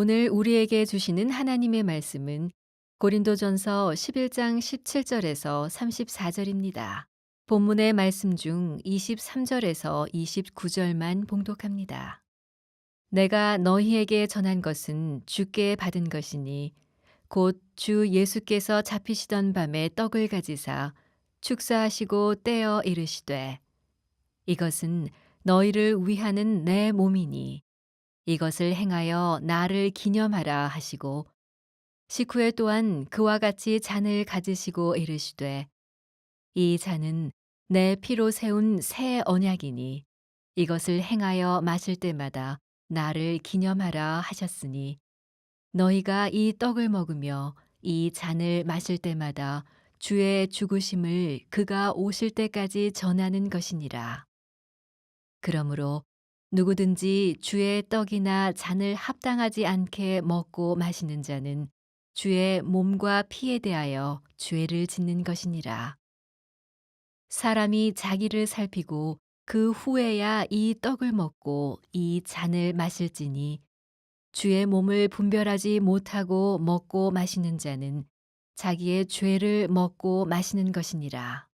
오늘 우리에게 주시는 하나님의 말씀은 고린도전서 11장 17절에서 34절입니다. 본문의 말씀 중 23절에서 29절만 봉독합니다. 내가 너희에게 전한 것은 주께 받은 것이니 곧 주 예수께서 잡히시던 밤에 떡을 가지사 축사하시고 떼어 이르시되 이것은 너희를 위하는 내 몸이니 이것을 행하여 나를 기념하라 하시고 식후에 또한 그와 같이 잔을 가지시고 이르시되 이 잔은 내 피로 세운 새 언약이니 이것을 행하여 마실 때마다 나를 기념하라 하셨으니 너희가 이 떡을 먹으며 이 잔을 마실 때마다 주의 죽으심을 그가 오실 때까지 전하는 것이니라. 그러므로 누구든지 주의 떡이나 잔을 합당하지 않게 먹고 마시는 자는 주의 몸과 피에 대하여 죄를 짓는 것이니라. 사람이 자기를 살피고 그 후에야 이 떡을 먹고 이 잔을 마실지니 주의 몸을 분별하지 못하고 먹고 마시는 자는 자기의 죄를 먹고 마시는 것이니라.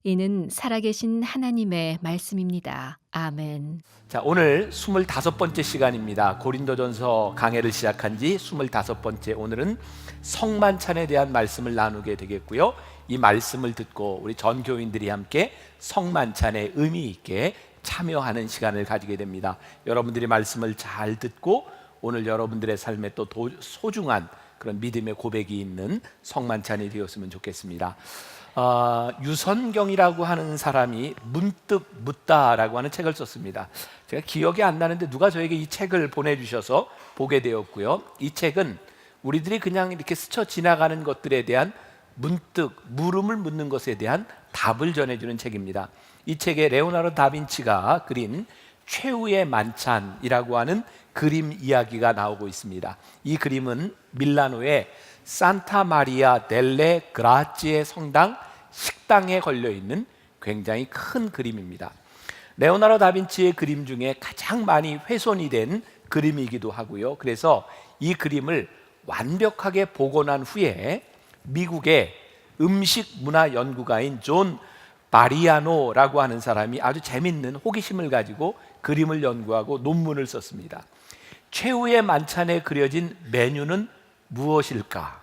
이는 살아계신 하나님의 말씀입니다. 아멘. 자, 오늘 25번째 시간입니다. 고린도전서 강해를 시작한 지 25번째. 오늘은 성만찬에 대한 말씀을 나누게 되겠고요. 이 말씀을 듣고 우리 전교인들이 함께 성만찬에 의미 있게 참여하는 시간을 가지게 됩니다. 여러분들이 말씀을 잘 듣고 오늘 여러분들의 삶에 또 소중한 그런 믿음의 고백이 있는 성만찬이 되었으면 좋겠습니다. 유선경이라고 하는 사람이 문득 묻다라고 하는 책을 썼습니다. 제가 기억이 안 나는데 누가 저에게 이 책을 보내주셔서 보게 되었고요. 이 책은 우리들이 그냥 이렇게 스쳐 지나가는 것들에 대한 문득 물음을 묻는 것에 대한 답을 전해주는 책입니다. 이 책에 레오나르도 다빈치가 그린 최후의 만찬이라고 하는 그림 이야기가 나오고 있습니다. 이 그림은 밀라노의 산타 마리아 델레 그라치의 성당 식당에 걸려있는 굉장히 큰 그림입니다. 레오나르도 다빈치의 그림 중에 가장 많이 훼손이 된 그림이기도 하고요. 그래서 이 그림을 완벽하게 복원한 후에 미국의 음식 문화 연구가인 존 바리아노라고 하는 사람이 아주 재밌는 호기심을 가지고 그림을 연구하고 논문을 썼습니다. 최후의 만찬에 그려진 메뉴는 무엇일까?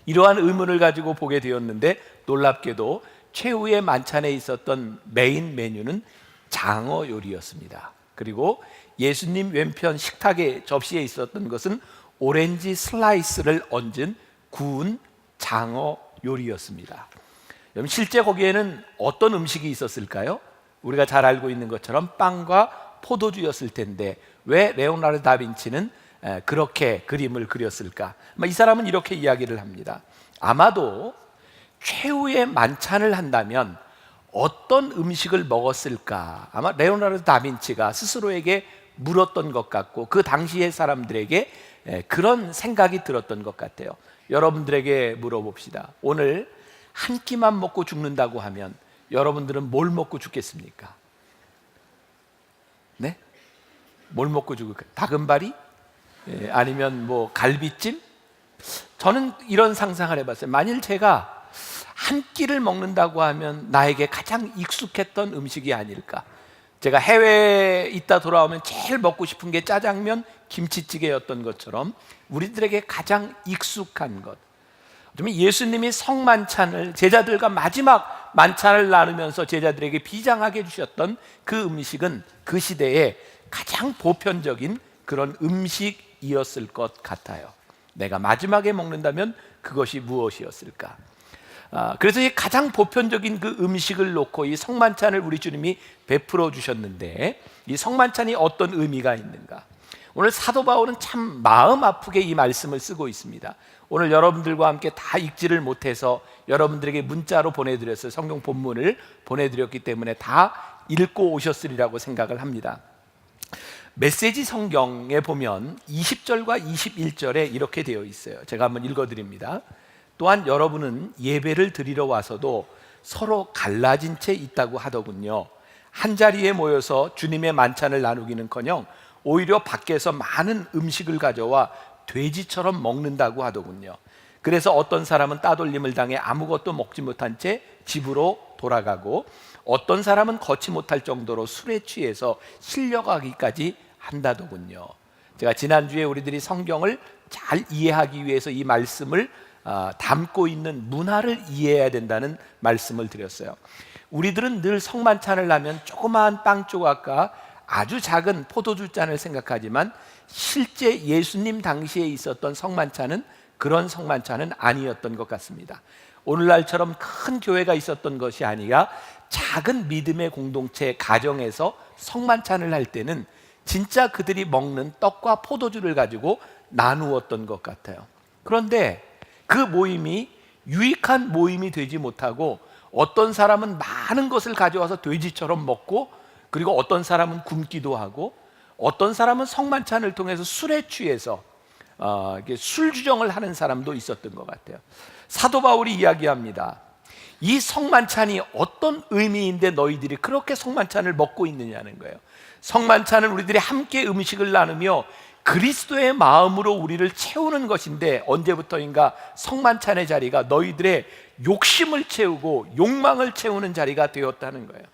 이러한 의문을 가지고 보게 되었는데 놀랍게도 최후의 만찬에 있었던 메인 메뉴는 장어 요리였습니다. 그리고 예수님 왼편 식탁의 접시에 있었던 것은 오렌지 슬라이스를 얹은 구운 장어 요리였습니다. 여러분, 실제 거기에는 어떤 음식이 있었을까요? 우리가 잘 알고 있는 것처럼 빵과 포도주였을 텐데 왜 레오나르도 다빈치는 그렇게 그림을 그렸을까? 이 사람은 이렇게 이야기를 합니다. 아마도 최후의 만찬을 한다면 어떤 음식을 먹었을까? 아마 레오나르도 다빈치가 스스로에게 물었던 것 같고 그 당시의 사람들에게 그런 생각이 들었던 것 같아요. 여러분들에게 물어봅시다. 오늘 한 끼만 먹고 죽는다고 하면 여러분들은 뭘 먹고 죽겠습니까? 네? 뭘 먹고 죽을까요? 다금바리? 아니면 뭐 갈비찜? 저는 이런 상상을 해봤어요. 만일 제가 한 끼를 먹는다고 하면 나에게 가장 익숙했던 음식이 아닐까. 제가 해외에 있다 돌아오면 제일 먹고 싶은 게 짜장면, 김치찌개였던 것처럼 우리들에게 가장 익숙한 것. 예수님이 성만찬을 제자들과 마지막 만찬을 나누면서 제자들에게 비장하게 주셨던 그 음식은 그 시대에 가장 보편적인 그런 음식이었을 것 같아요. 내가 마지막에 먹는다면 그것이 무엇이었을까? 그래서 이 가장 보편적인 그 음식을 놓고 이 성만찬을 우리 주님이 베풀어 주셨는데 이 성만찬이 어떤 의미가 있는가? 오늘 사도 바울은 참 마음 아프게 이 말씀을 쓰고 있습니다. 오늘 여러분들과 함께 다 읽지를 못해서 여러분들에게 문자로 보내드렸어요. 성경 본문을 보내드렸기 때문에 다 읽고 오셨으리라고 생각을 합니다. 메시지 성경에 보면 20절과 21절에 이렇게 되어 있어요. 제가 한번 읽어드립니다. 또한 여러분은 예배를 드리러 와서도 서로 갈라진 채 있다고 하더군요. 한 자리에 모여서 주님의 만찬을 나누기는커녕 오히려 밖에서 많은 음식을 가져와 돼지처럼 먹는다고 하더군요. 그래서 어떤 사람은 따돌림을 당해 아무것도 먹지 못한 채 집으로 돌아가고, 어떤 사람은 걷지 못할 정도로 술에 취해서 실려가기까지 한다더군요. 제가 지난주에 우리들이 성경을 잘 이해하기 위해서 이 말씀을 담고 있는 문화를 이해해야 된다는 말씀을 드렸어요. 우리들은 늘 성만찬을 하면 조그마한 빵 조각과 아주 작은 포도주 잔을 생각하지만, 실제 예수님 당시에 있었던 성만찬은 그런 성만찬은 아니었던 것 같습니다. 오늘날처럼 큰 교회가 있었던 것이 아니라 작은 믿음의 공동체 가정에서 성만찬을 할 때는 진짜 그들이 먹는 떡과 포도주를 가지고 나누었던 것 같아요. 그런데 그 모임이 유익한 모임이 되지 못하고, 어떤 사람은 많은 것을 가져와서 돼지처럼 먹고, 그리고 어떤 사람은 굶기도 하고, 어떤 사람은 성만찬을 통해서 술에 취해서 술 주정을 하는 사람도 있었던 것 같아요. 사도 바울이 이야기합니다. 이 성만찬이 어떤 의미인데 너희들이 그렇게 성만찬을 먹고 있느냐는 거예요. 성만찬은 우리들이 함께 음식을 나누며 그리스도의 마음으로 우리를 채우는 것인데, 언제부터인가 성만찬의 자리가 너희들의 욕심을 채우고 욕망을 채우는 자리가 되었다는 거예요.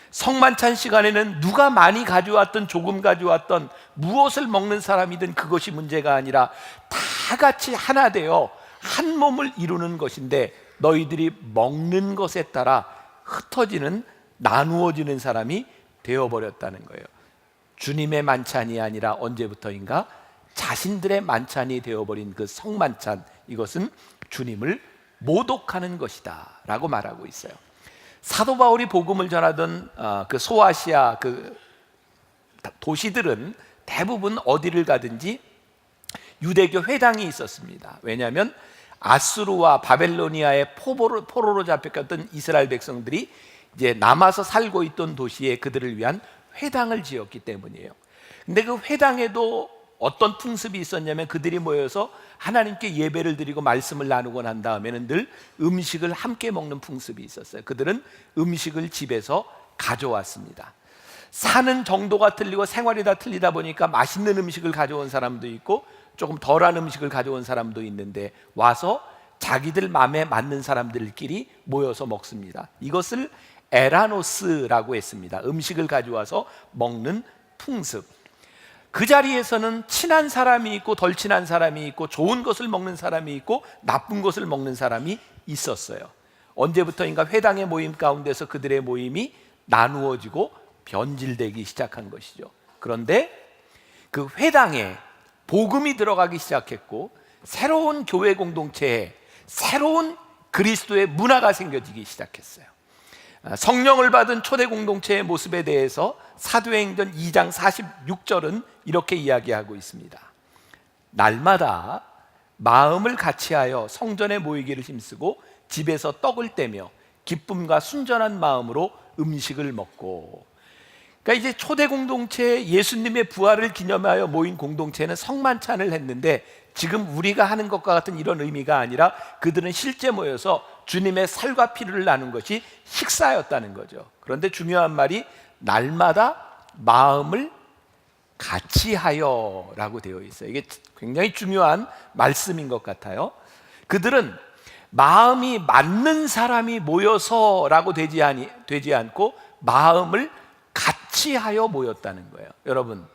성만찬 시간에는 누가 많이 가져왔든 조금 가져왔든 무엇을 먹는 사람이든 그것이 문제가 아니라 다 같이 하나 되어 한 몸을 이루는 것인데, 너희들이 먹는 것에 따라 흩어지는, 나누어지는 사람이 되어버렸다는 거예요. 주님의 만찬이 아니라 언제부터인가 자신들의 만찬이 되어버린 그 성만찬, 이것은 주님을 모독하는 것이다 라고 말하고 있어요. 사도 바울이 복음을 전하던 그 소아시아 그 도시들은 대부분 어디를 가든지 유대교 회당이 있었습니다. 왜냐하면 아수르와 바벨로니아의 포로로 잡혔던 이스라엘 백성들이 이제 남아서 살고 있던 도시에 그들을 위한 회당을 지었기 때문이에요. 근데 그 회당에도 어떤 풍습이 있었냐면, 그들이 모여서 하나님께 예배를 드리고 말씀을 나누고 난 다음에는 늘 음식을 함께 먹는 풍습이 있었어요. 그들은 음식을 집에서 가져왔습니다. 사는 정도가 틀리고 생활이 다 틀리다 보니까 맛있는 음식을 가져온 사람도 있고 조금 덜한 음식을 가져온 사람도 있는데, 와서 자기들 마음에 맞는 사람들끼리 모여서 먹습니다. 이것을 에라노스라고 했습니다. 음식을 가져와서 먹는 풍습. 그 자리에서는 친한 사람이 있고 덜 친한 사람이 있고, 좋은 것을 먹는 사람이 있고 나쁜 것을 먹는 사람이 있었어요. 언제부터인가 회당의 모임 가운데서 그들의 모임이 나누어지고 변질되기 시작한 것이죠. 그런데 그 회당에 복음이 들어가기 시작했고, 새로운 교회 공동체에 새로운 그리스도의 문화가 생겨지기 시작했어요. 성령을 받은 초대 공동체의 모습에 대해서 사도행전 2장 46절은 이렇게 이야기하고 있습니다. 날마다 마음을 같이하여 성전에 모이기를 힘쓰고 집에서 떡을 떼며 기쁨과 순전한 마음으로 음식을 먹고. 그러니까 이제 초대 공동체, 예수님의 부활을 기념하여 모인 공동체는 성만찬을 했는데, 지금 우리가 하는 것과 같은 이런 의미가 아니라 그들은 실제 모여서 주님의 살과 피를 나눈 것이 식사였다는 거죠. 그런데 중요한 말이 날마다 마음을 같이 하여 라고 되어 있어요. 이게 굉장히 중요한 말씀인 것 같아요. 그들은 마음이 맞는 사람이 모여서 라고 되지 않고 마음을 같이 하여 모였다는 거예요. 여러분,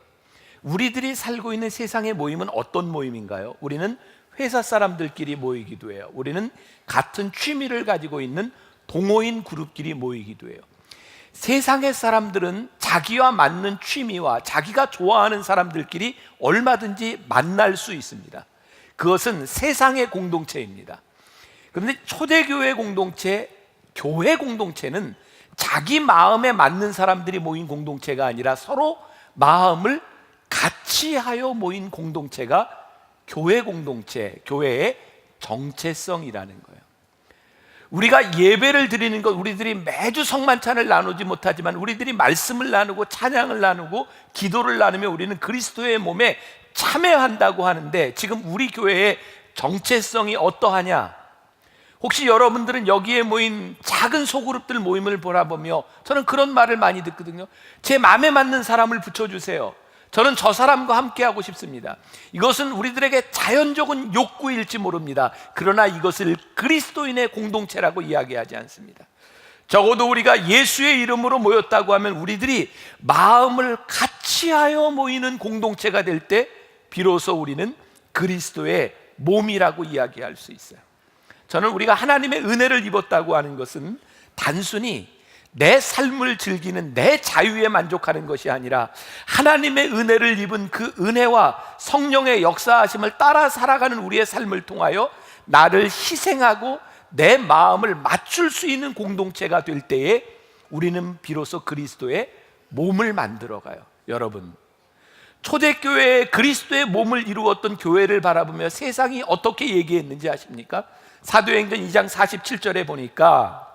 우리들이 살고 있는 세상의 모임은 어떤 모임인가요? 우리는 회사 사람들끼리 모이기도 해요. 우리는 같은 취미를 가지고 있는 동호인 그룹끼리 모이기도 해요. 세상의 사람들은 자기와 맞는 취미와 자기가 좋아하는 사람들끼리 얼마든지 만날 수 있습니다. 그것은 세상의 공동체입니다. 그런데 초대교회 공동체, 교회 공동체는 자기 마음에 맞는 사람들이 모인 공동체가 아니라 서로 마음을 같이 하여 모인 공동체가 교회 공동체, 교회의 정체성이라는 거예요. 우리가 예배를 드리는 것, 우리들이 매주 성만찬을 나누지 못하지만 우리들이 말씀을 나누고 찬양을 나누고 기도를 나누며 우리는 그리스도의 몸에 참여한다고 하는데, 지금 우리 교회의 정체성이 어떠하냐? 혹시 여러분들은 여기에 모인 작은 소그룹들 모임을 바라보며 저는 그런 말을 많이 듣거든요. 제 마음에 맞는 사람을 붙여주세요. 저는 저 사람과 함께 하고 싶습니다. 이것은 우리들에게 자연적인 욕구일지 모릅니다. 그러나 이것을 그리스도인의 공동체라고 이야기하지 않습니다. 적어도 우리가 예수의 이름으로 모였다고 하면 우리들이 마음을 같이하여 모이는 공동체가 될 때 비로소 우리는 그리스도의 몸이라고 이야기할 수 있어요. 저는 우리가 하나님의 은혜를 입었다고 하는 것은 단순히 내 삶을 즐기는 내 자유에 만족하는 것이 아니라 하나님의 은혜를 입은 그 은혜와 성령의 역사하심을 따라 살아가는 우리의 삶을 통하여 나를 희생하고 내 마음을 맞출 수 있는 공동체가 될 때에 우리는 비로소 그리스도의 몸을 만들어가요. 여러분, 초대교회에 그리스도의 몸을 이루었던 교회를 바라보며 세상이 어떻게 얘기했는지 아십니까? 사도행전 2장 47절에 보니까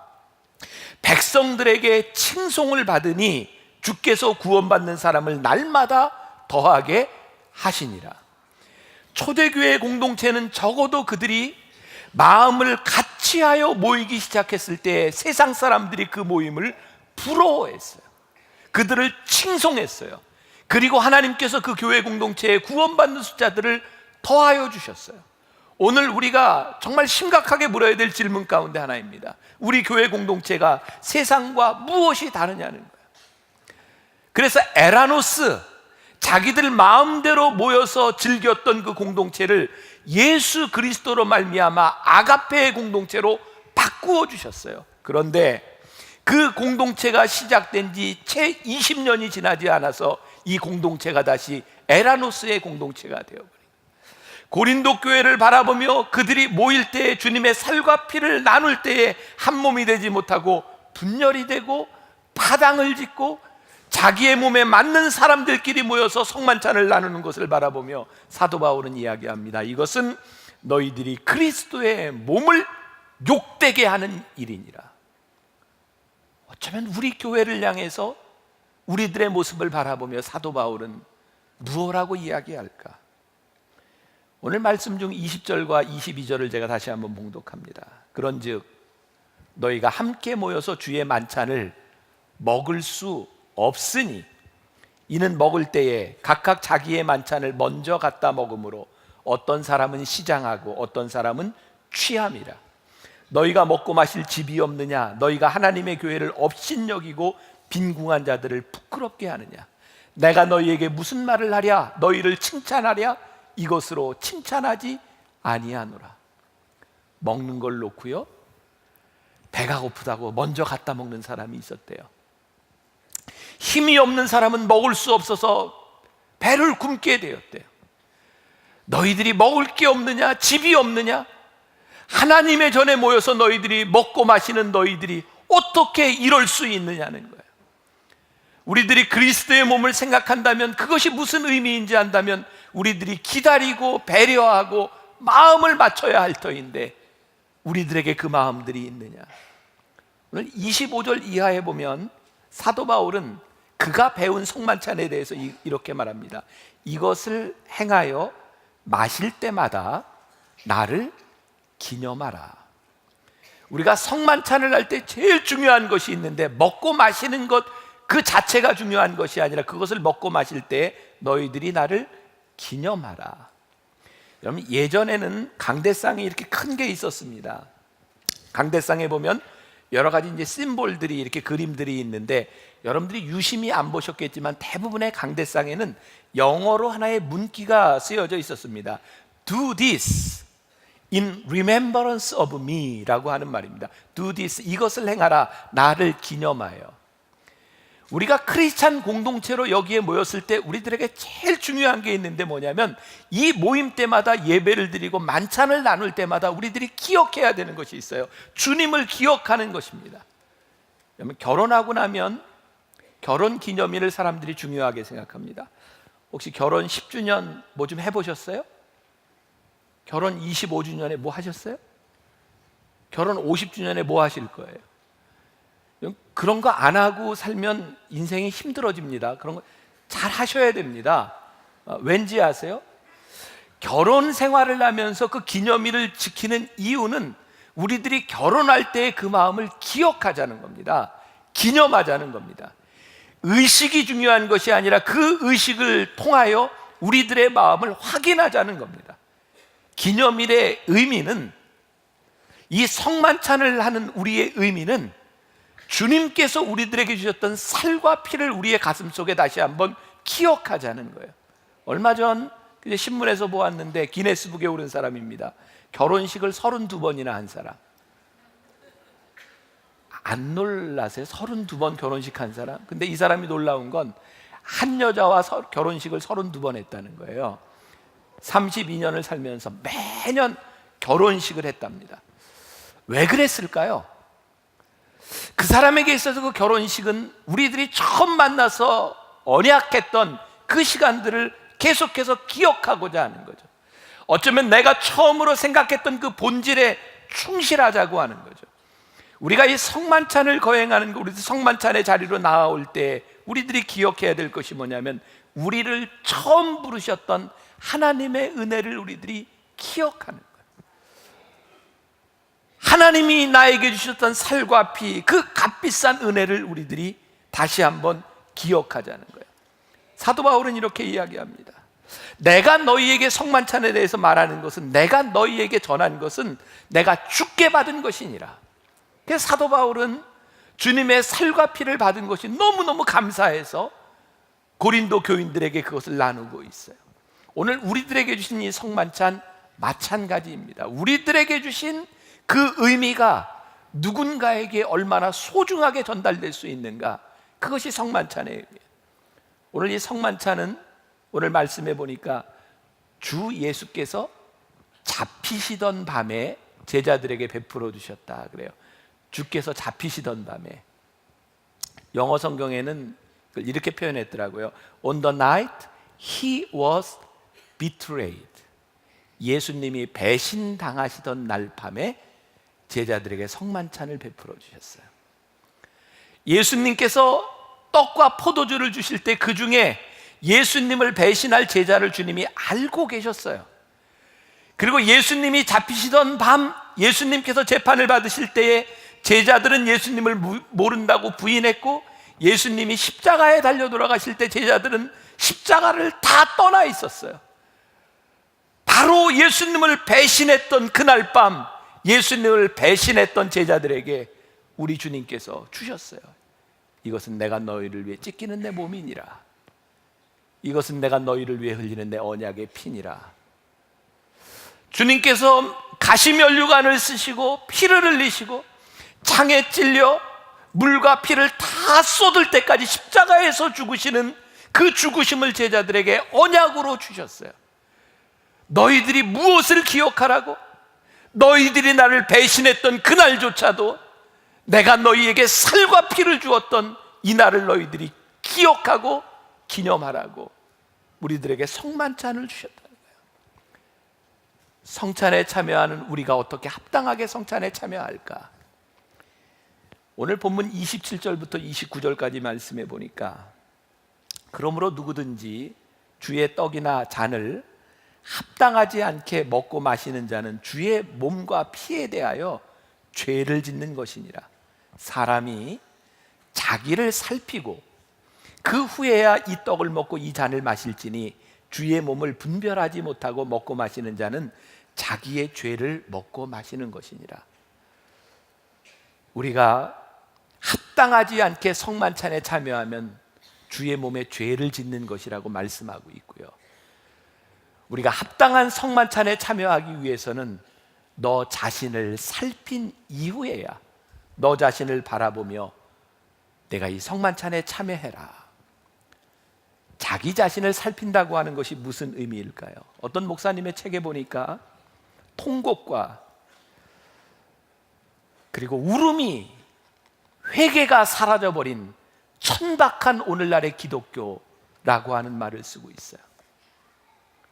백성들에게 칭송을 받으니 주께서 구원받는 사람을 날마다 더하게 하시니라. 초대교회 공동체는 적어도 그들이 마음을 같이하여 모이기 시작했을 때 세상 사람들이 그 모임을 부러워했어요. 그들을 칭송했어요. 그리고 하나님께서 그 교회 공동체에 구원받는 숫자들을 더하여 주셨어요. 오늘 우리가 정말 심각하게 물어야 될 질문 가운데 하나입니다. 우리 교회 공동체가 세상과 무엇이 다르냐는 거예요. 그래서 에라노스, 자기들 마음대로 모여서 즐겼던 그 공동체를 예수 그리스도로 말미암아 아가페의 공동체로 바꾸어 주셨어요. 그런데 그 공동체가 시작된 지 채 20년이 지나지 않아서 이 공동체가 다시 에라노스의 공동체가 되어버린 거예요. 고린도 교회를 바라보며 그들이 모일 때 주님의 살과 피를 나눌 때에 한 몸이 되지 못하고 분열이 되고 파당을 짓고 자기의 몸에 맞는 사람들끼리 모여서 성만찬을 나누는 것을 바라보며 사도 바울은 이야기합니다. 이것은 너희들이 그리스도의 몸을 욕되게 하는 일이니라. 어쩌면 우리 교회를 향해서 우리들의 모습을 바라보며 사도 바울은 무엇라고 이야기할까? 오늘 말씀 중 20절과 22절을 제가 다시 한번 봉독합니다. 그런즉 너희가 함께 모여서 주의 만찬을 먹을 수 없으니 이는 먹을 때에 각각 자기의 만찬을 먼저 갖다 먹으므로 어떤 사람은 시장하고 어떤 사람은 취함이라. 너희가 먹고 마실 집이 없느냐? 너희가 하나님의 교회를 업신여기고 빈궁한 자들을 부끄럽게 하느냐? 내가 너희에게 무슨 말을 하랴? 너희를 칭찬하랴? 이것으로 칭찬하지 아니하노라. 먹는 걸 놓고요, 배가 고프다고 먼저 갖다 먹는 사람이 있었대요. 힘이 없는 사람은 먹을 수 없어서 배를 굶게 되었대요. 너희들이 먹을 게 없느냐? 집이 없느냐? 하나님의 전에 모여서 너희들이 먹고 마시는 너희들이 어떻게 이럴 수 있느냐는 거예요. 우리들이 그리스도의 몸을 생각한다면, 그것이 무슨 의미인지 안다면 우리들이 기다리고 배려하고 마음을 맞춰야 할 터인데 우리들에게 그 마음들이 있느냐? 오늘 25절 이하에 보면 사도 바울은 그가 배운 성만찬에 대해서 이렇게 말합니다. 이것을 행하여 마실 때마다 나를 기념하라. 우리가 성만찬을 할 때 제일 중요한 것이 있는데 먹고 마시는 것 그 자체가 중요한 것이 아니라 그것을 먹고 마실 때 너희들이 나를 기념하라. 여러분, 예전에는 강대상이 이렇게 큰 게 있었습니다. 강대상에 보면 여러 가지 이제 심볼들이, 이렇게 그림들이 있는데 여러분들이 유심히 안 보셨겠지만 대부분의 강대상에는 영어로 하나의 문구가 쓰여져 있었습니다. Do this in remembrance of me 라고 하는 말입니다. Do this, 이것을 행하라, 나를 기념하여. 우리가 크리스찬 공동체로 여기에 모였을 때 우리들에게 제일 중요한 게 있는데 뭐냐면, 이 모임 때마다 예배를 드리고 만찬을 나눌 때마다 우리들이 기억해야 되는 것이 있어요. 주님을 기억하는 것입니다. 그러면 결혼하고 나면 결혼 기념일을 사람들이 중요하게 생각합니다. 혹시 결혼 10주년 뭐 좀 해보셨어요? 결혼 25주년에 뭐 하셨어요? 결혼 50주년에 뭐 하실 거예요? 그런 거 안 하고 살면 인생이 힘들어집니다. 그런 거 잘 하셔야 됩니다. 왠지 아세요? 결혼 생활을 하면서 그 기념일을 지키는 이유는 우리들이 결혼할 때의 그 마음을 기억하자는 겁니다. 기념하자는 겁니다. 의식이 중요한 것이 아니라 그 의식을 통하여 우리들의 마음을 확인하자는 겁니다. 기념일의 의미는, 이 성만찬을 하는 우리의 의미는 주님께서 우리들에게 주셨던 살과 피를 우리의 가슴 속에 다시 한번 기억하자는 거예요. 얼마 전 신문에서 보았는데 기네스북에 오른 사람입니다. 결혼식을 32번이나 한 사람. 안 놀라세요? 32번 결혼식 한 사람? 근데 이 사람이 놀라운 건 한 여자와 결혼식을 32번 했다는 거예요. 32년을 살면서 매년 결혼식을 했답니다. 왜 그랬을까요? 그 사람에게 있어서 그 결혼식은 우리들이 처음 만나서 언약했던 그 시간들을 계속해서 기억하고자 하는 거죠. 어쩌면 내가 처음으로 생각했던 그 본질에 충실하자고 하는 거죠. 우리가 이 성만찬을 거행하는 거, 우리도 성만찬의 자리로 나아올 때 우리들이 기억해야 될 것이 뭐냐면, 우리를 처음 부르셨던 하나님의 은혜를 우리들이 기억하는 거예요. 하나님이 나에게 주셨던 살과 피, 그 값비싼 은혜를 우리들이 다시 한번 기억하자는 거예요. 사도 바울은 이렇게 이야기합니다. 내가 너희에게 성만찬에 대해서 말하는 것은, 내가 너희에게 전한 것은 내가 주께 받은 것이니라. 그래서 사도 바울은 주님의 살과 피를 받은 것이 너무너무 감사해서 고린도 교인들에게 그것을 나누고 있어요. 오늘 우리들에게 주신 이 성만찬 마찬가지입니다. 우리들에게 주신 그 의미가 누군가에게 얼마나 소중하게 전달될 수 있는가, 그것이 성만찬의 의미예요. 오늘 이 성만찬은, 오늘 말씀해 보니까 주 예수께서 잡히시던 밤에 제자들에게 베풀어 주셨다 그래요. 주께서 잡히시던 밤에. 영어 성경에는 이렇게 표현했더라고요. On the night he was betrayed. 예수님이 배신당하시던 날 밤에 제자들에게 성만찬을 베풀어 주셨어요. 예수님께서 떡과 포도주를 주실 때 그 중에 예수님을 배신할 제자를 주님이 알고 계셨어요. 그리고 예수님이 잡히시던 밤, 예수님께서 재판을 받으실 때에 제자들은 예수님을 모른다고 부인했고, 예수님이 십자가에 달려 돌아가실 때 제자들은 십자가를 다 떠나 있었어요. 바로 예수님을 배신했던 그날 밤, 예수님을 배신했던 제자들에게 우리 주님께서 주셨어요. 이것은 내가 너희를 위해 찢기는 내 몸이니라. 이것은 내가 너희를 위해 흘리는 내 언약의 피니라. 주님께서 가시면류관을 쓰시고 피를 흘리시고 창에 찔려 물과 피를 다 쏟을 때까지 십자가에서 죽으시는 그 죽으심을 제자들에게 언약으로 주셨어요. 너희들이 무엇을 기억하라고? 너희들이 나를 배신했던 그날조차도 내가 너희에게 살과 피를 주었던 이 날을 너희들이 기억하고 기념하라고 우리들에게 성만찬을 주셨다는 거예요. 성찬에 참여하는 우리가 어떻게 합당하게 성찬에 참여할까? 오늘 본문 27절부터 29절까지 말씀해 보니까, 그러므로 누구든지 주의 떡이나 잔을 합당하지 않게 먹고 마시는 자는 주의 몸과 피에 대하여 죄를 짓는 것이니라. 사람이 자기를 살피고 그 후에야 이 떡을 먹고 이 잔을 마실지니 주의 몸을 분별하지 못하고 먹고 마시는 자는 자기의 죄를 먹고 마시는 것이니라. 우리가 합당하지 않게 성만찬에 참여하면 주의 몸에 죄를 짓는 것이라고 말씀하고 있고요. 우리가 합당한 성만찬에 참여하기 위해서는 너 자신을 살핀 이후에야 너 자신을 바라보며 내가 이 성만찬에 참여해라. 자기 자신을 살핀다고 하는 것이 무슨 의미일까요? 어떤 목사님의 책에 보니까 통곡과 그리고 울음이, 회개가 사라져버린 천박한 오늘날의 기독교라고 하는 말을 쓰고 있어요.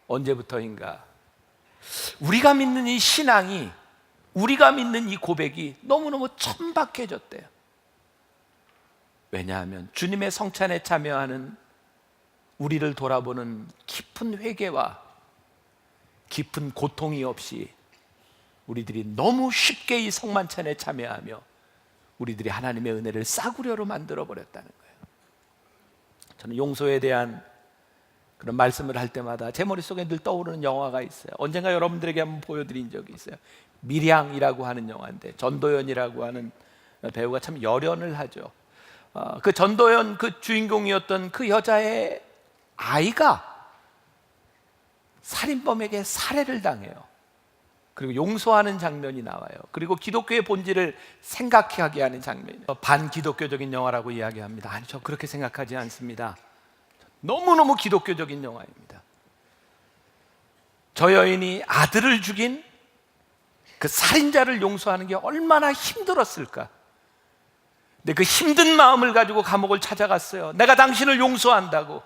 언제부터인가 우리가 믿는 이 신앙이, 우리가 믿는 이 고백이 너무너무 천박해졌대요. 왜냐하면 주님의 성찬에 참여하는 우리를 돌아보는 깊은 회개와 깊은 고통이 없이 우리들이 너무 쉽게 이 성만찬에 참여하며 우리들이 하나님의 은혜를 싸구려로 만들어 버렸다는 거예요. 저는 용서에 대한 그런 말씀을 할 때마다 제 머릿속에 늘 떠오르는 영화가 있어요. 언젠가 여러분들에게 한번 보여드린 적이 있어요. 밀양이라고 하는 영화인데 전도연이라고 하는 배우가 참 열연을 하죠. 그 전도연 그 주인공이었던 그 여자의 아이가 살인범에게 살해를 당해요. 그리고 용서하는 장면이 나와요. 그리고 기독교의 본질을 생각하게 하는 장면이에요. 반기독교적인 영화라고 이야기합니다. 아니, 저 그렇게 생각하지 않습니다. 너무너무 기독교적인 영화입니다. 저 여인이 아들을 죽인 그 살인자를 용서하는 게 얼마나 힘들었을까. 근데 그 힘든 마음을 가지고 감옥을 찾아갔어요. 내가 당신을 용서한다고.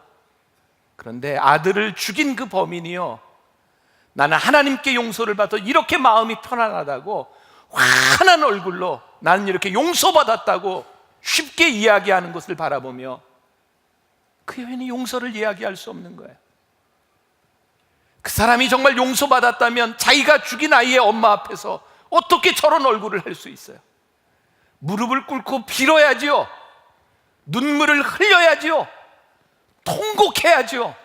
그런데 아들을 죽인 그 범인이요, 나는 하나님께 용서를 받아 이렇게 마음이 편안하다고 환한 얼굴로 나는 이렇게 용서받았다고 쉽게 이야기하는 것을 바라보며 그 여인이 용서를 이야기할 수 없는 거예요. 그 사람이 정말 용서받았다면 자기가 죽인 아이의 엄마 앞에서 어떻게 저런 얼굴을 할 수 있어요? 무릎을 꿇고 빌어야지요. 눈물을 흘려야지요. 통곡해야지요.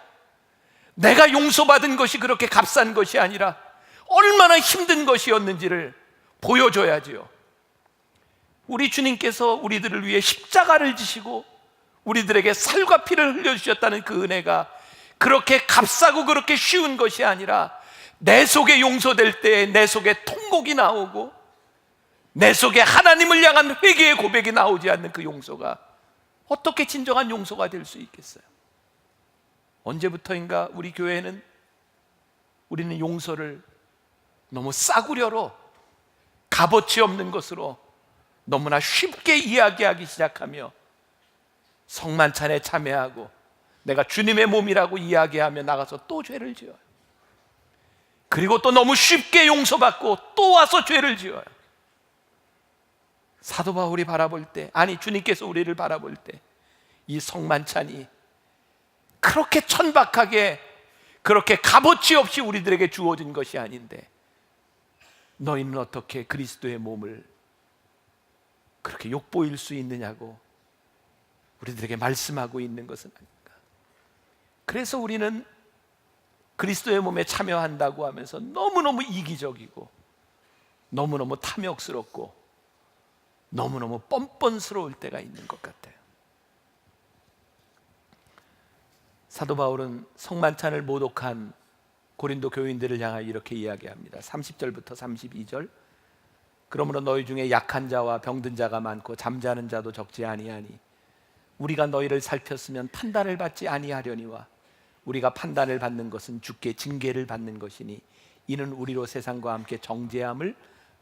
내가 용서받은 것이 그렇게 값싼 것이 아니라 얼마나 힘든 것이었는지를 보여줘야지요. 우리 주님께서 우리들을 위해 십자가를 지시고 우리들에게 살과 피를 흘려주셨다는 그 은혜가 그렇게 값싸고 그렇게 쉬운 것이 아니라 내 속에 용서될 때에 내 속에 통곡이 나오고 내 속에 하나님을 향한 회개의 고백이 나오지 않는 그 용서가 어떻게 진정한 용서가 될 수 있겠어요? 언제부터인가 우리 교회는 우리는 용서를 너무 싸구려로 값어치 없는 것으로 너무나 쉽게 이야기하기 시작하며 성만찬에 참여하고 내가 주님의 몸이라고 이야기하며 나가서 또 죄를 지어요. 그리고 또 너무 쉽게 용서받고 또 와서 죄를 지어요. 사도 바울이 바라볼 때, 아니 주님께서 우리를 바라볼 때 이 성만찬이 그렇게 천박하게 그렇게 값어치 없이 우리들에게 주어진 것이 아닌데 너희는 어떻게 그리스도의 몸을 그렇게 욕보일 수 있느냐고 우리들에게 말씀하고 있는 것은 아닌가. 그래서 우리는 그리스도의 몸에 참여한다고 하면서 너무너무 이기적이고 너무너무 탐욕스럽고 너무너무 뻔뻔스러울 때가 있는 것 같아요. 사도 바울은 성만찬을 모독한 고린도 교인들을 향하여 이렇게 이야기합니다. 30절부터 32절. 그러므로 너희 중에 약한 자와 병든 자가 많고 잠자는 자도 적지 아니하니 우리가 너희를 살폈으면 판단을 받지 아니하려니와 우리가 판단을 받는 것은 주께 징계를 받는 것이니 이는 우리로 세상과 함께 정죄함을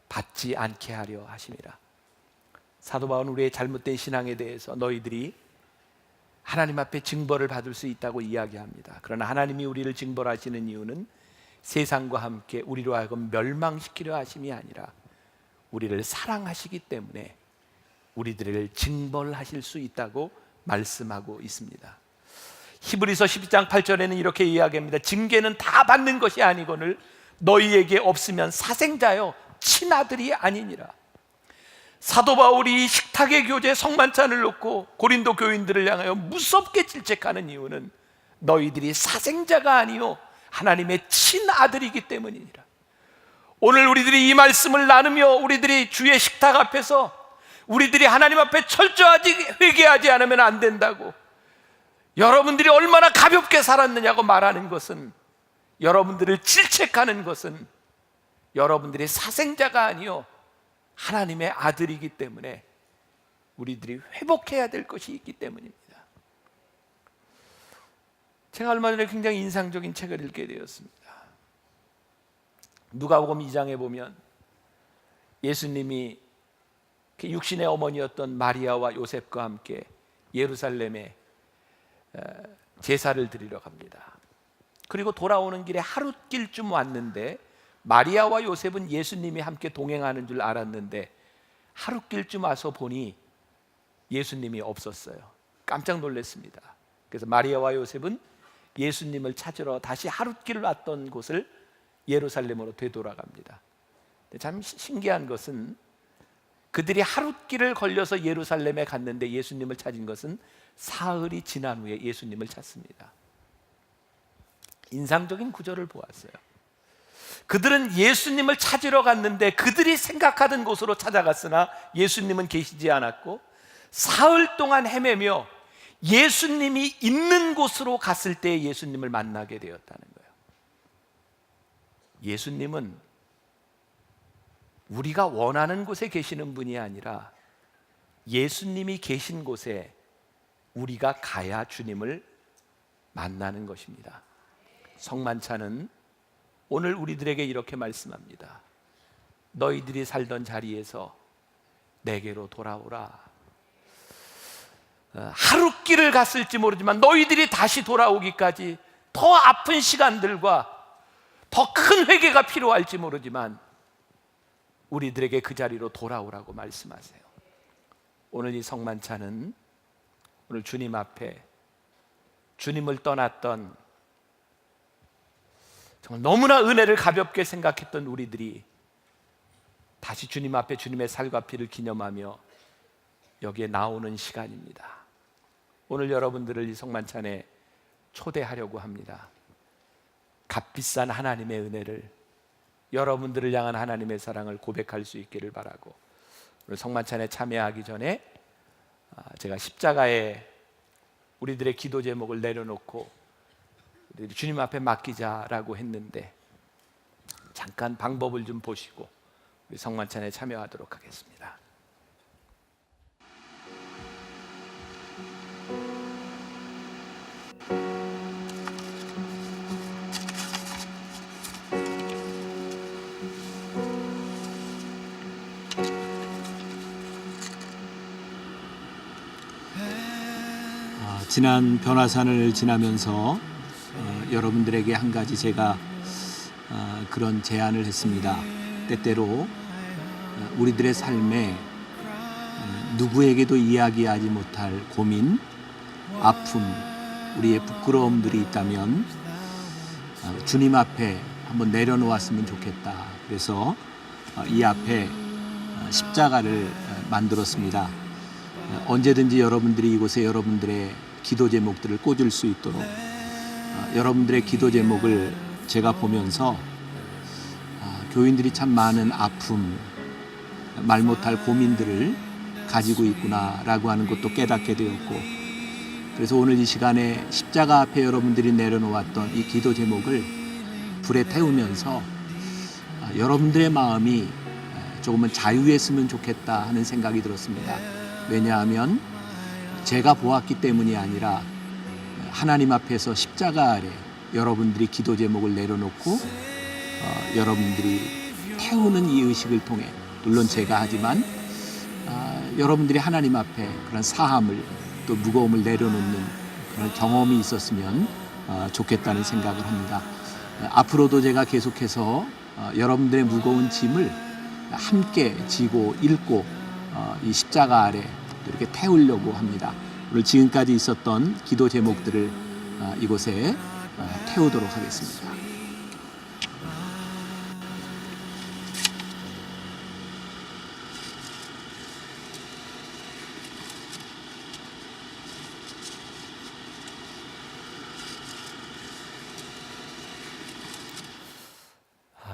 받지 않게 하려 하심이라. 사도 바울은 우리의 잘못된 신앙에 대해서 너희들이 하나님 앞에 징벌을 받을 수 있다고 이야기합니다. 그러나 하나님이 우리를 징벌하시는 이유는 세상과 함께 우리로 하여금 멸망시키려 하심이 아니라 우리를 사랑하시기 때문에 우리들을 징벌하실 수 있다고 말씀하고 있습니다. 히브리서 12장 8절에는 이렇게 이야기합니다. 징계는 다 받는 것이 아니거늘 너희에게 없으면 사생자여 친아들이 아니니라. 사도 바울이 식탁의 교제 성만찬을 놓고 고린도 교인들을 향하여 무섭게 질책하는 이유는 너희들이 사생자가 아니요 하나님의 친아들이기 때문이니라. 오늘 우리들이 이 말씀을 나누며 우리들이 주의 식탁 앞에서 우리들이 하나님 앞에 철저하게 회개하지 않으면 안 된다고, 여러분들이 얼마나 가볍게 살았느냐고 말하는 것은, 여러분들을 질책하는 것은 여러분들이 사생자가 아니요 하나님의 아들이기 때문에 우리들이 회복해야 될 것이 있기 때문입니다. 제가 얼마 전에 굉장히 인상적인 책을 읽게 되었습니다. 누가복음 2장에 보면 예수님이 육신의 어머니였던 마리아와 요셉과 함께 예루살렘에 제사를 드리러 갑니다. 그리고 돌아오는 길에 하룻길쯤 왔는데 마리아와 요셉은 예수님이 함께 동행하는 줄 알았는데 하룻길쯤 와서 보니 예수님이 없었어요. 깜짝 놀랐습니다. 그래서 마리아와 요셉은 예수님을 찾으러 다시 하룻길 왔던 곳을 예루살렘으로 되돌아갑니다. 참 신기한 것은 그들이 하룻길을 걸려서 예루살렘에 갔는데 예수님을 찾은 것은 사흘이 지난 후에 예수님을 찾습니다. 인상적인 구절을 보았어요. 그들은 예수님을 찾으러 갔는데 그들이 생각하던 곳으로 찾아갔으나 예수님은 계시지 않았고, 사흘 동안 헤매며 예수님이 있는 곳으로 갔을 때 예수님을 만나게 되었다는 거예요. 예수님은 우리가 원하는 곳에 계시는 분이 아니라 예수님이 계신 곳에 우리가 가야 주님을 만나는 것입니다. 성만찬은 오늘 우리들에게 이렇게 말씀합니다. 너희들이 살던 자리에서 내게로 돌아오라. 하루 길을 갔을지 모르지만 너희들이 다시 돌아오기까지 더 아픈 시간들과 더 큰 회개가 필요할지 모르지만 우리들에게 그 자리로 돌아오라고 말씀하세요. 오늘 이 성만찬은 오늘 주님 앞에 주님을 떠났던, 정말 너무나 은혜를 가볍게 생각했던 우리들이 다시 주님 앞에 주님의 살과 피를 기념하며 여기에 나오는 시간입니다. 오늘 여러분들을 이 성만찬에 초대하려고 합니다. 값비싼 하나님의 은혜를, 여러분들을 향한 하나님의 사랑을 고백할 수 있기를 바라고, 오늘 성만찬에 참여하기 전에 제가 십자가에 우리들의 기도 제목을 내려놓고 우리 주님 앞에 맡기자라고 했는데, 잠깐 방법을 좀 보시고 우리 성만찬에 참여하도록 하겠습니다. 지난 변화산을 지나면서 여러분들에게 한 가지 제가 그런 제안을 했습니다. 때때로 우리들의 삶에 누구에게도 이야기하지 못할 고민, 아픔, 우리의 부끄러움들이 있다면 주님 앞에 한번 내려놓았으면 좋겠다. 그래서 이 앞에 십자가를 만들었습니다. 언제든지 여러분들이 이곳에 여러분들의 기도 제목들을 꽂을 수 있도록, 여러분들의 기도 제목을 제가 보면서 교인들이 참 많은 아픔, 말 못할 고민들을 가지고 있구나라고 하는 것도 깨닫게 되었고, 그래서 오늘 이 시간에 십자가 앞에 여러분들이 내려놓았던 이 기도 제목을 불에 태우면서 여러분들의 마음이 조금은 자유했으면 좋겠다 하는 생각이 들었습니다. 왜냐하면 제가 보았기 때문이 아니라 하나님 앞에서 십자가 아래 여러분들이 기도 제목을 내려놓고 여러분들이 태우는 이 의식을 통해, 물론 제가 하지만 여러분들이 하나님 앞에 그런 사함을, 또 무거움을 내려놓는 그런 경험이 있었으면 좋겠다는 생각을 합니다. 앞으로도 제가 계속해서 여러분들의 무거운 짐을 함께 지고 읽고 이 십자가 아래 이렇게 태우려고 합니다. 오늘 지금까지 있었던 기도 제목들을 이곳에 태우도록 하겠습니다.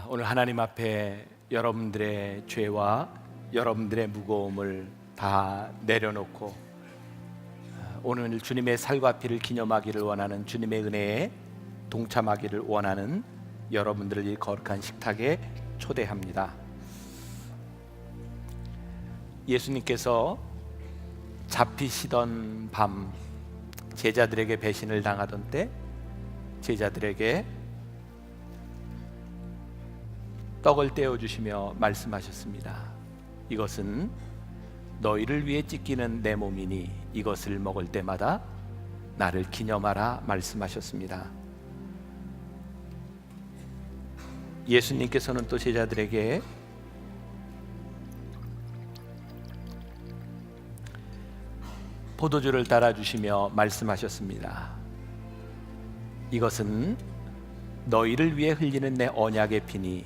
오늘 하나님 앞에 여러분들의 죄와 여러분들의 무거움을 다 내려놓고 오늘 주님의 살과 피를 기념하기를 원하는, 주님의 은혜에 동참하기를 원하는 여러분들을 이 거룩한 식탁에 초대합니다. 예수님께서 잡히시던 밤 제자들에게 배신을 당하던 때 제자들에게 떡을 떼어주시며 말씀하셨습니다. 이것은 너희를 위해 찢기는 내 몸이니 이것을 먹을 때마다 나를 기념하라 말씀하셨습니다. 예수님께서는 또 제자들에게 포도주를 따라주시며 말씀하셨습니다. 이것은 너희를 위해 흘리는 내 언약의 피니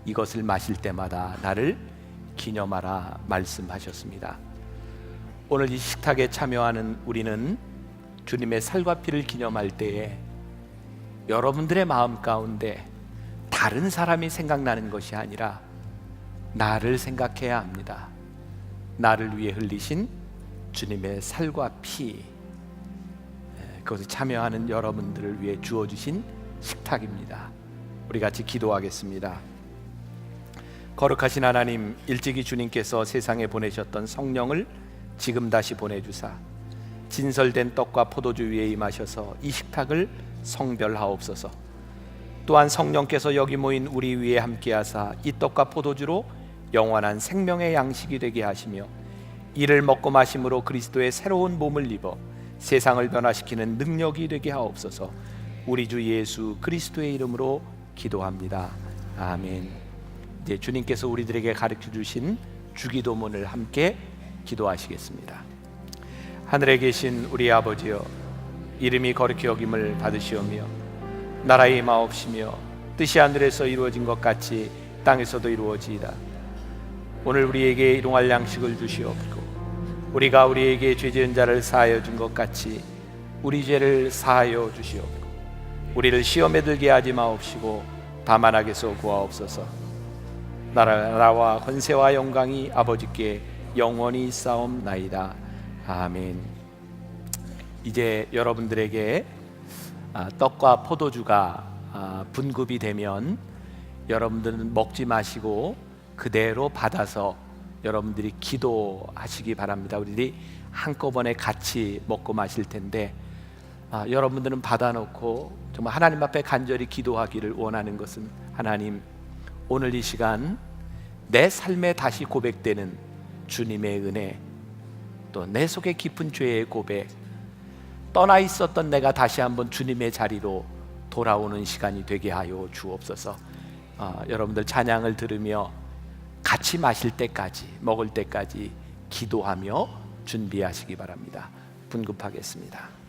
이것을 마실 때마다 나를 기념하라 말씀하셨습니다. 오늘 이 식탁에 참여하는 우리는 주님의 살과 피를 기념할 때에 여러분들의 마음 가운데 다른 사람이 생각나는 것이 아니라 나를 생각해야 합니다. 나를 위해 흘리신 주님의 살과 피, 그것을 참여하는 여러분들을 위해 주어주신 식탁입니다. 우리 같이 기도하겠습니다. 거룩하신 하나님, 일찍이 주님께서 세상에 보내셨던 성령을 지금 다시 보내주사 진설된 떡과 포도주 위에 임하셔서 이 식탁을 성별하옵소서. 또한 성령께서 여기 모인 우리 위에 함께하사 이 떡과 포도주로 영원한 생명의 양식이 되게 하시며 이를 먹고 마심으로 그리스도의 새로운 몸을 입어 세상을 변화시키는 능력이 되게 하옵소서. 우리 주 예수 그리스도의 이름으로 기도합니다. 아멘. 이제 주님께서 우리들에게 가르쳐 주신 주기도문을 함께 기도하시겠습니다. 하늘에 계신 우리 아버지여, 이름이 거룩히 여김을 받으시오며 나라의 임하옵시며 뜻이 하늘에서 이루어진 것 같이 땅에서도 이루어지이다. 오늘 우리에게 일용할 양식을 주시옵고 우리가 우리에게 죄 지은 자를 사하여 준 것 같이 우리 죄를 사하여 주시옵고 우리를 시험에 들게 하지 마옵시고 다만 악에서 구하옵소서. 나라와 권세와 영광이 아버지께 영원히 있사옵나이다. 아멘. 이제 여러분들에게 떡과 포도주가 분급이 되면 여러분들은 먹지 마시고 그대로 받아서 여러분들이 기도하시기 바랍니다. 우리들이 한꺼번에 같이 먹고 마실 텐데 여러분들은 받아놓고 정말 하나님 앞에 간절히 기도하기를 원하는 것은, 하나님, 오늘 이 시간 내 삶에 다시 고백되는 주님의 은혜, 또 내 속에 깊은 죄의 고백, 떠나 있었던 내가 다시 한번 주님의 자리로 돌아오는 시간이 되게 하여 주옵소서. 여러분들 찬양을 들으며 같이 마실 때까지, 먹을 때까지 기도하며 준비하시기 바랍니다. 분급하겠습니다.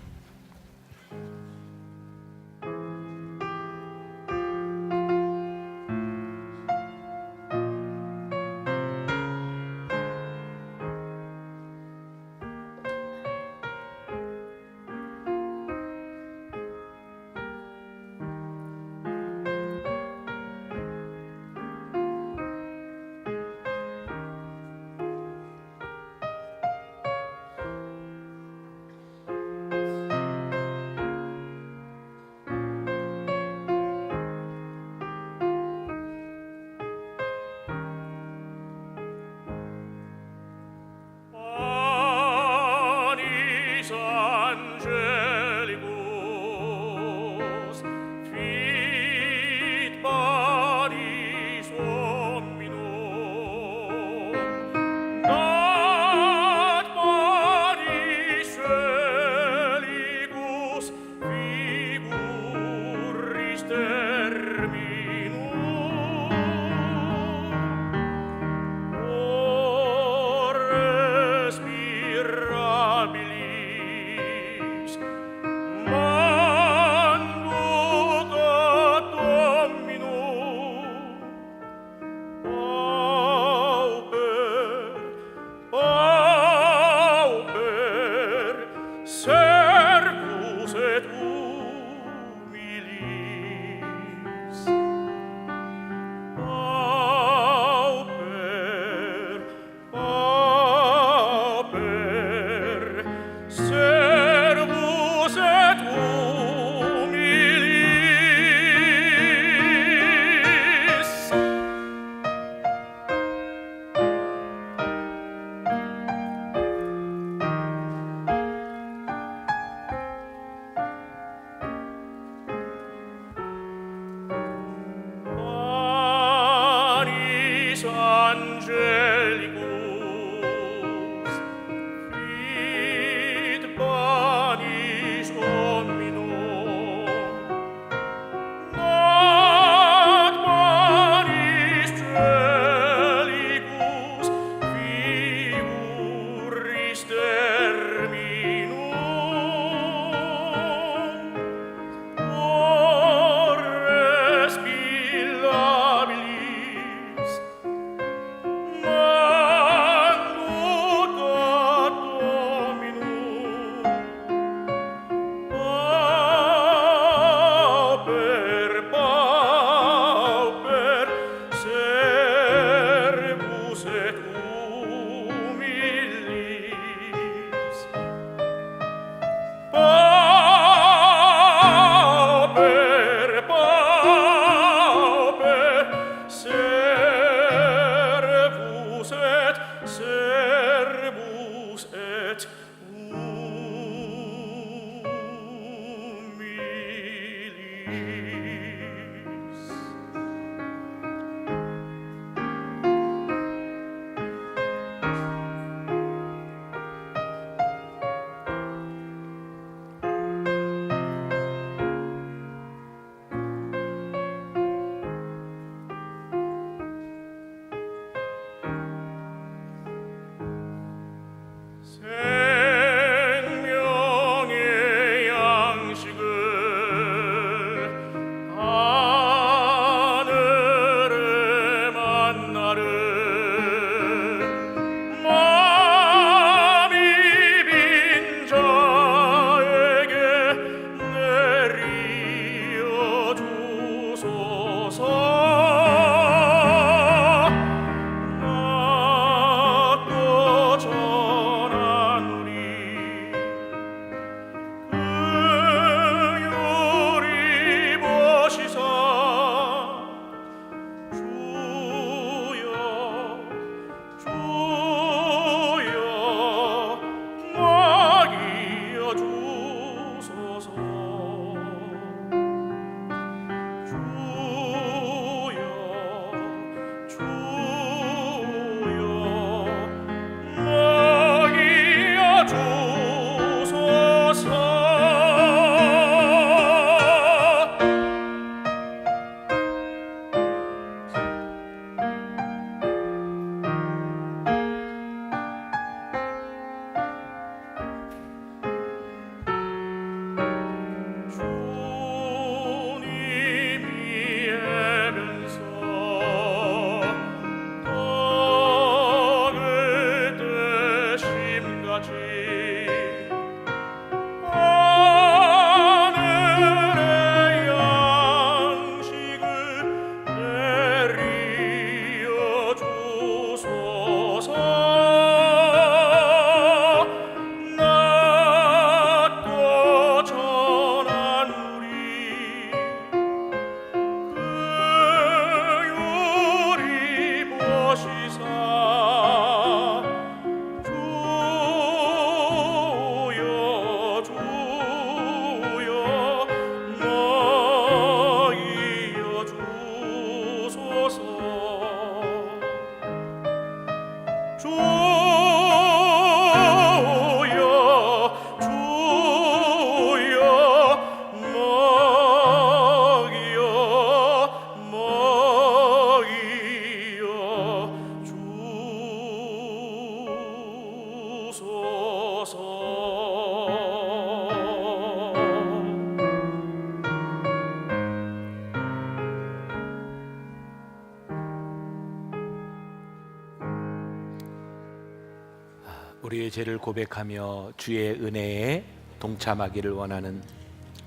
우리의 죄를 고백하며 주의 은혜에 동참하기를 원하는,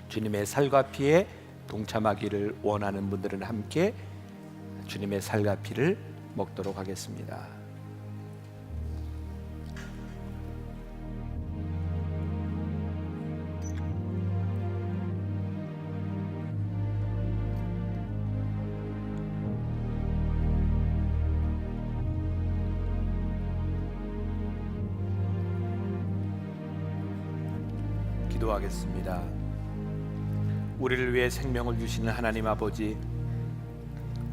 주님의 살과 피에 동참하기를 원하는 분들은 함께 주님의 살과 피를 먹도록 하겠습니다. 기도하겠습니다. 우리를 위해 생명을 주시는 하나님 아버지,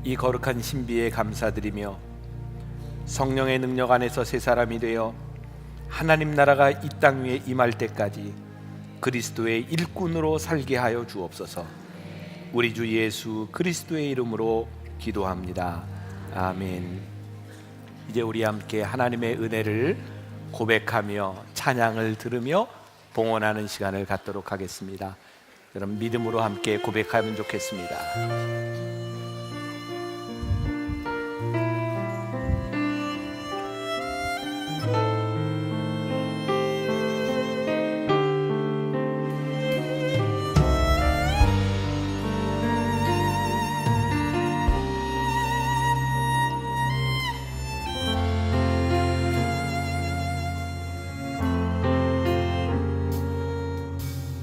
이 거룩한 신비에 감사드리며 성령의 능력 안에서 새 사람이 되어 하나님 나라가 이 땅 위에 임할 때까지 그리스도의 일꾼으로 살게 하여 주옵소서. 우리 주 예수 그리스도의 이름으로 기도합니다. 아멘. 이제 우리 함께 하나님의 은혜를 고백하며 찬양을 들으며 봉헌하는 시간을 갖도록 하겠습니다. 여러분 믿음으로 함께 고백하면 좋겠습니다.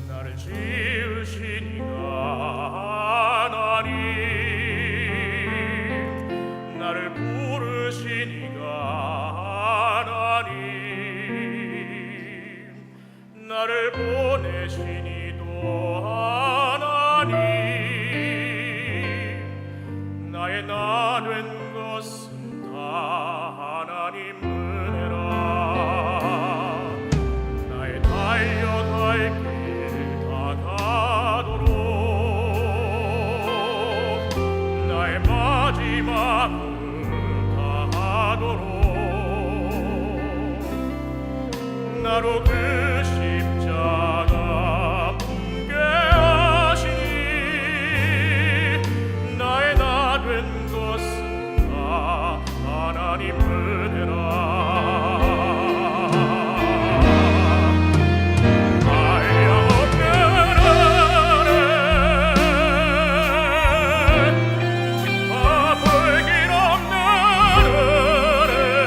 나를 지으신 하나님, 나를 부르신 하나님, 나를 보내신 이도 하나님, 나의 나 된 것은 다 하나님 은혜라. 나의 달려갈 길 다가도록 나의 마지막을 다하도록 나로 그 십자가 품게 하시니 나의 나 된 것은 다 하나님 은혜라. 불길 없는 은혜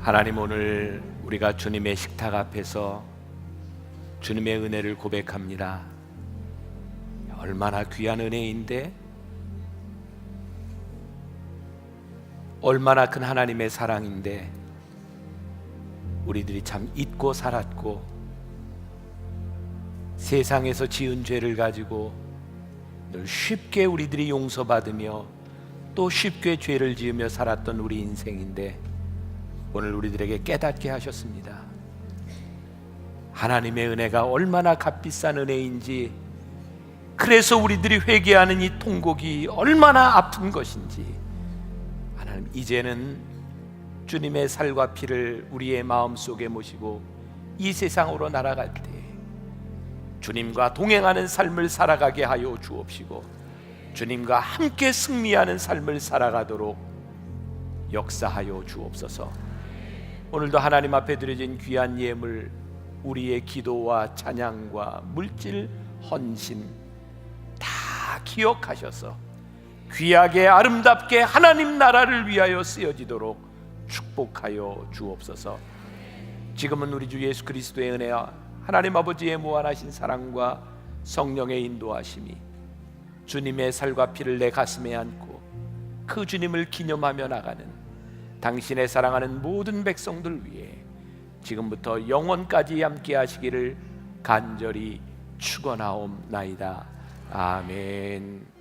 하나님, 오늘 우리가 주님의 식탁 앞에서 주님의 은혜를 고백합니다. 얼마나 귀한 은혜인데, 얼마나 큰 하나님의 사랑인데 우리들이 참 잊고 살았고, 세상에서 지은 죄를 가지고 늘 쉽게 우리들이 용서받으며 또 쉽게 죄를 지으며 살았던 우리 인생인데, 오늘 우리들에게 깨닫게 하셨습니다. 하나님의 은혜가 얼마나 값비싼 은혜인지, 그래서 우리들이 회개하는 이 통곡이 얼마나 아픈 것인지, 하나님, 이제는 주님의 살과 피를 우리의 마음속에 모시고 이 세상으로 날아갈 때 주님과 동행하는 삶을 살아가게 하여 주옵시고, 주님과 함께 승리하는 삶을 살아가도록 역사하여 주옵소서. 오늘도 하나님 앞에 드려진 귀한 예물, 우리의 기도와 찬양과 물질 헌신 다 기억하셔서 귀하게 아름답게 하나님 나라를 위하여 쓰여지도록 축복하여 주옵소서. 지금은 우리 주 예수 그리스도의 은혜와 하나님 아버지의 무한하신 사랑과 성령의 인도하심이 주님의 살과 피를 내 가슴에 안고 그 주님을 기념하며 나가는 당신의 사랑하는 모든 백성들 위해 지금부터 영원까지 함께 하시기를 간절히 축원하옵나이다. 아멘.